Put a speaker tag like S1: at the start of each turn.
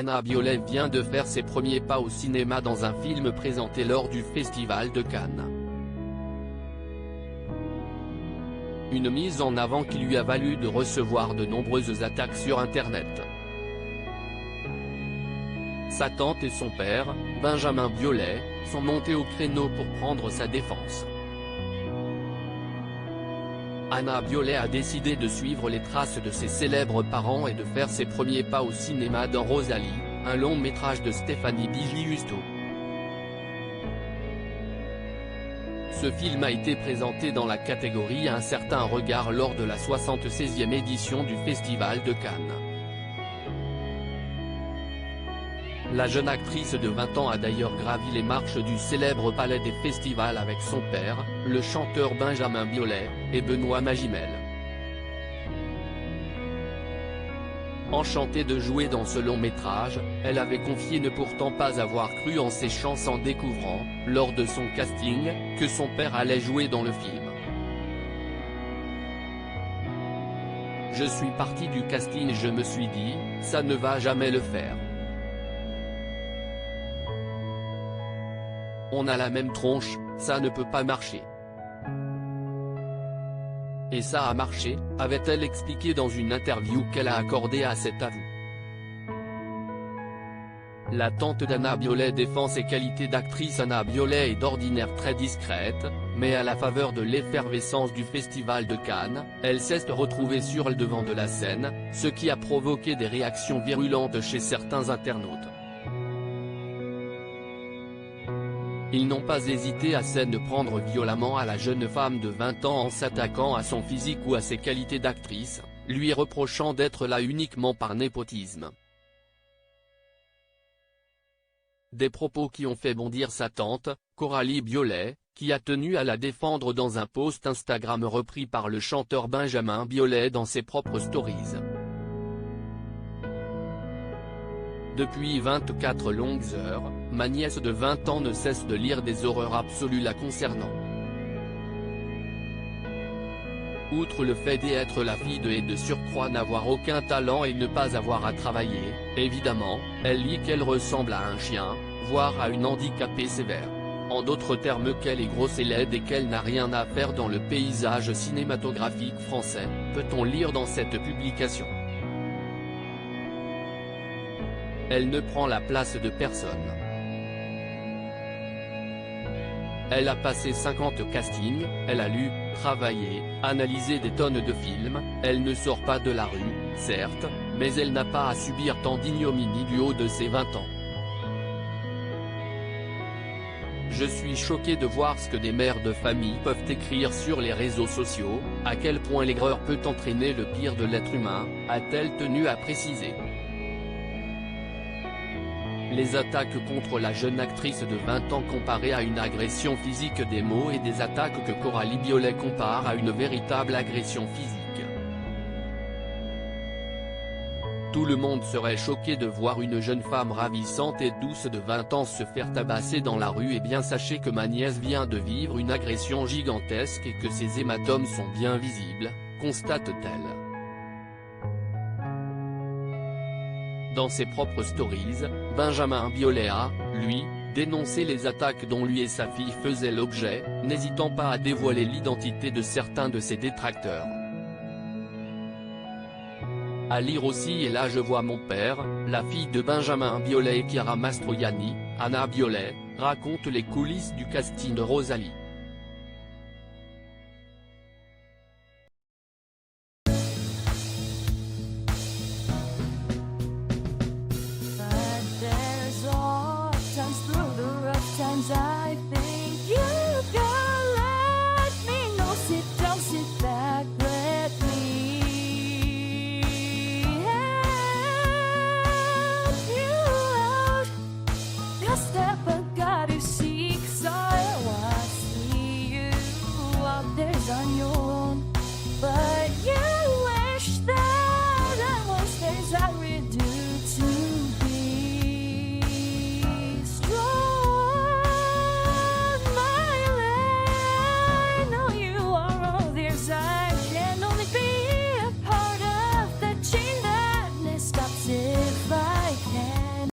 S1: Anna Biolay vient de faire ses premiers pas au cinéma dans un film présenté lors du Festival de Cannes. Une mise en avant qui lui a valu de recevoir de nombreuses attaques sur Internet. Sa tante et son père, Benjamin Biolay, sont montés au créneau pour prendre sa défense. Anna Biolay a décidé de suivre les traces de ses célèbres parents et de faire ses premiers pas au cinéma dans Rosalie, un long métrage de Stéphanie Bigiusto. Ce film a été présenté dans la catégorie Un certain regard lors de la 76e édition du Festival de Cannes. La jeune actrice de 20 ans a d'ailleurs gravi les marches du célèbre palais des festivals avec son père, le chanteur Benjamin Biolay, et Benoît Magimel. Enchantée de jouer dans ce long métrage, elle avait confié ne pourtant pas avoir cru en ses chances en découvrant, lors de son casting, que son père allait jouer dans le film. Je suis partie du casting, je me suis dit, ça ne va jamais le faire. On a la même tronche, ça ne peut pas marcher. Et ça a marché, avait-elle expliqué dans une interview qu'elle a accordée à cet avou. La tante d'Anna Biolay défend ses qualités d'actrice. Anna Biolay est d'ordinaire très discrète, mais à la faveur de l'effervescence du Festival de Cannes, elle s'est retrouvée sur le devant de la scène, ce qui a provoqué des réactions virulentes chez certains internautes. Ils n'ont pas hésité à s'en prendre violemment à la jeune femme de 20 ans en s'attaquant à son physique ou à ses qualités d'actrice, lui reprochant d'être là uniquement par népotisme. Des propos qui ont fait bondir sa tante, Coralie Biolay, qui a tenu à la défendre dans un post Instagram repris par le chanteur Benjamin Biolay dans ses propres stories. Depuis 24 longues heures, ma nièce de 20 ans ne cesse de lire des horreurs absolues la concernant. Outre le fait d'être la fille et de surcroît n'avoir aucun talent et ne pas avoir à travailler, évidemment, elle lit qu'elle ressemble à un chien, voire à une handicapée sévère. En d'autres termes qu'elle est grosse et laide et qu'elle n'a rien à faire dans le paysage cinématographique français, peut-on lire dans cette publication. Elle ne prend la place de personne. Elle a passé 50 castings, elle a lu, travaillé, analysé des tonnes de films, elle ne sort pas de la rue, certes, mais elle n'a pas à subir tant d'ignominie du haut de ses 20 ans. Je suis choqué de voir ce que des mères de famille peuvent écrire sur les réseaux sociaux, à quel point l'aigreur peut entraîner le pire de l'être humain, a-t-elle tenu à préciser. Les attaques contre la jeune actrice de 20 ans comparées à une agression physique, des mots et des attaques que Coralie Biolay compare à une véritable agression physique. Tout le monde serait choqué de voir une jeune femme ravissante et douce de 20 ans se faire tabasser dans la rue. Et bien sachez que ma nièce vient de vivre une agression gigantesque et que ses hématomes sont bien visibles, constate-t-elle. Dans ses propres stories, Benjamin Biolay a, lui, dénoncé les attaques dont lui et sa fille faisaient l'objet, n'hésitant pas à dévoiler l'identité de certains de ses détracteurs. À lire aussi. Et là je vois mon père, la fille de Benjamin Biolay et Chiara Mastroianni, Anna Biolay, raconte les coulisses du casting de Rosalie.